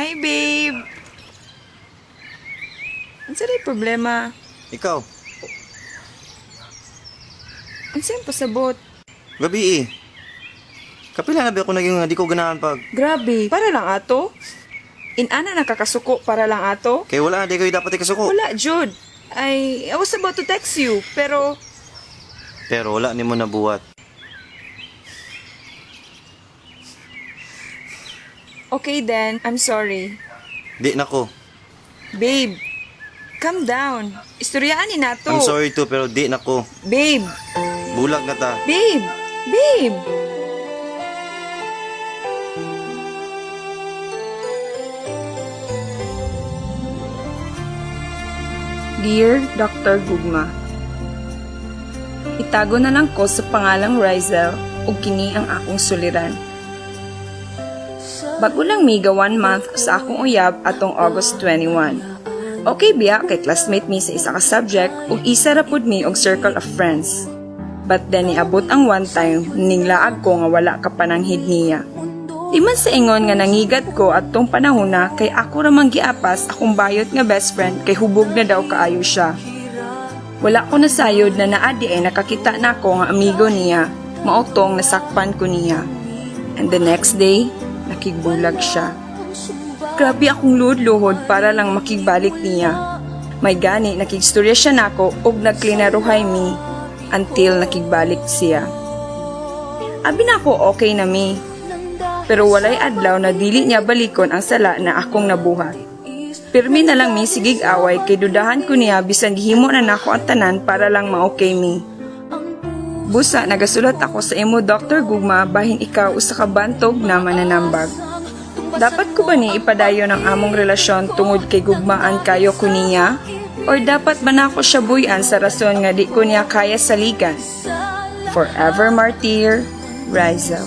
Hi, babe. Ano sa'yo problema? Ikaw, Ano sa'yo pasabot? gabi eh. Kapila na ba ako naging di ko ganahan pag... Grabe, para lang ato? Inana nakakasuko para lang ato? Kaya wala, di kayo dapat ikasuko. Wala, Jude. I was about to text you, pero... Pero wala ni mo nabuhat. Okay then, I'm sorry. Di nako. Babe, calm down. Istoryaan ni nato. I'm sorry too, pero di nako. Babe, Bulag na ta. babe, babe. Dear Dr. Gugma, itago na lang ko sa pangalang Rizel ug kini ang akong suliran. Bago lang miga 1 month sa akong uyab atong August 21. Okay biya kay classmate mi sa isa ka subject ug isa ra pud mi og circle of friends. But then niabot ang one time ninglaag ko nga wala ka pananghid niya. Di man sa ingon nga nangigat ko at tong panahon na kay ako ramang giapas akong bayot nga best friend kay hubog na daw kaayo siya. Wala ko nasayod na naadi ay nakakita na ako nga amigo niya, maotong nasakpan ko niya. And the next day, nakigbulag siya. Grabe akong luhod-luhod para lang makigbalik niya. May gani, nakigstorya siya nako ug nagklinaruhay mi until nakigbalik siya. Abi na ako okay na mi. Pero walay adlaw na dili niya balikon ang sala na akong nabuhat. Pirmi na lang mi sigig away kay dudahan ko niya bisan gihimo na nako ang tanan para lang ma-okay mi. Busa nagasulat ako sa imo Dr. Gugma bahin ikaw usa ka bantog na mananambag. Dapat ko ba ni ipadayon ang among relasyon tungod kay gugmaan kayo ko niya? Or dapat ba nako siya buyan sa rason nga di ko niya kaya saligan? Forever martyr, Rizel.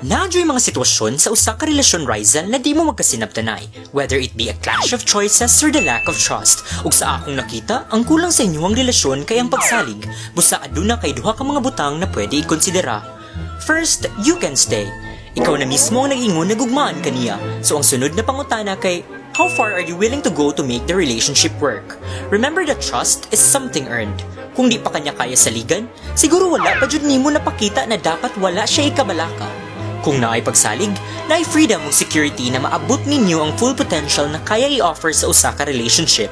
Nadyo'y mga sitwasyon sa usa ka relasyon Rizel na di mo magkasinabtanay, whether it be a clash of choices or the lack of trust. Ug sa akong nakita, ang kulang sa inyong relasyon kay ang pagsalig. Busa aduna kay duha ka mga butang na pwede ikonsidera. First, you can stay. Ikaw na mismo ang nag-ingon na gugmaan kaniya. So ang sunod na pangutana kay, how far are you willing to go to make the relationship work? Remember that trust is something earned. Kung di pa kanya kaya saligan, siguro wala pa jud nimo napakita na dapat wala siya ikabalaka. Kung naay pagsalig, naay freedom ug security na maabot ninyo ang full potential na kaya i-offer sa usa ka relationship.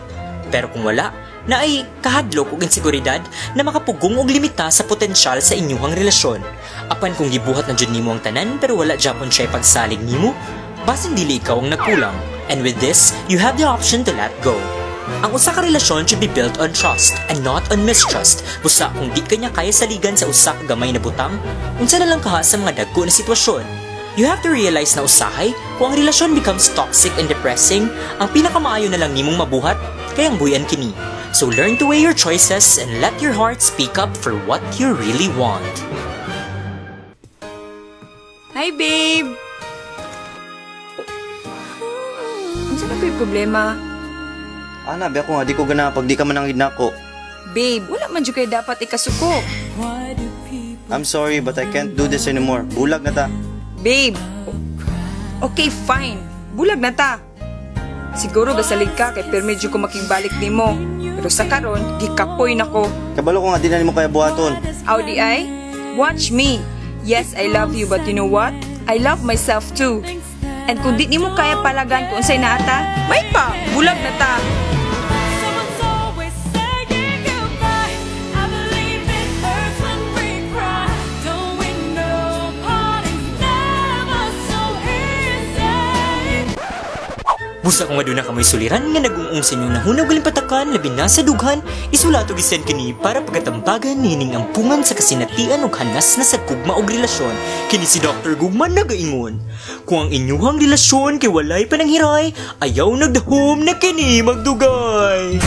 Pero kung wala, naay kahadlok ug inseguridad na makapugong og limita sa potensyal sa inyong relasyon. Apan kung gibuhat na jud nimo ang tanan pero wala japon siya pagsalig nimo, basin dili ikaw ang nagkulang. And with this, you have the option to let go. Ang usa ka relasyon should be built on trust and not on mistrust. Busa kung di kanya kaya saligan sa usa ka gamay na butang, unsa na lang kaha sa mga dagko na sitwasyon. You have to realize na usahay, kung ang relasyon becomes toxic and depressing, ang pinakamaayo na lang nimong mabuhat, kay ang buyan kini. So learn to weigh your choices and let your heart speak up for what you really want. Hi, babe! Ano na ba yung problema? Ana, ba ako nga di ko ganahan pag di ka manangid nako. Babe, wala man dyan kayo dapat ikasuko. I'm sorry, but I can't do this anymore. Bulag na ta. Babe, okay, fine. Bulag na ta. Siguro gasalig ka kay permedyo ko makigbalik nimo. Pero sa karon, gikapoy na ko. Kabalo ko nga di na nimo kaya buhaton. Audi ay, watch me. Yes, I love you, but you know what? I love myself too. And kung di nimo kaya palagan kung unsay naata, may pa, bulag na ta. Someone's always saying goodbye. I believe it hurts when we cry. Don't we know parting's never so easy? Busa kung aduna kamoy suliran nga nag-uung sa inyong nahunaw galimpatakan labi na sa dughan, isulato gisan kini para pagatambagan nining ampungan sa kasinatian ug hanas na sagkugma og relasyon. Kini si Dr. Gugma nagaingon, kung ang inyuhang relasyon kay walay pananghiray, ayaw nagdahom na kini magdugay.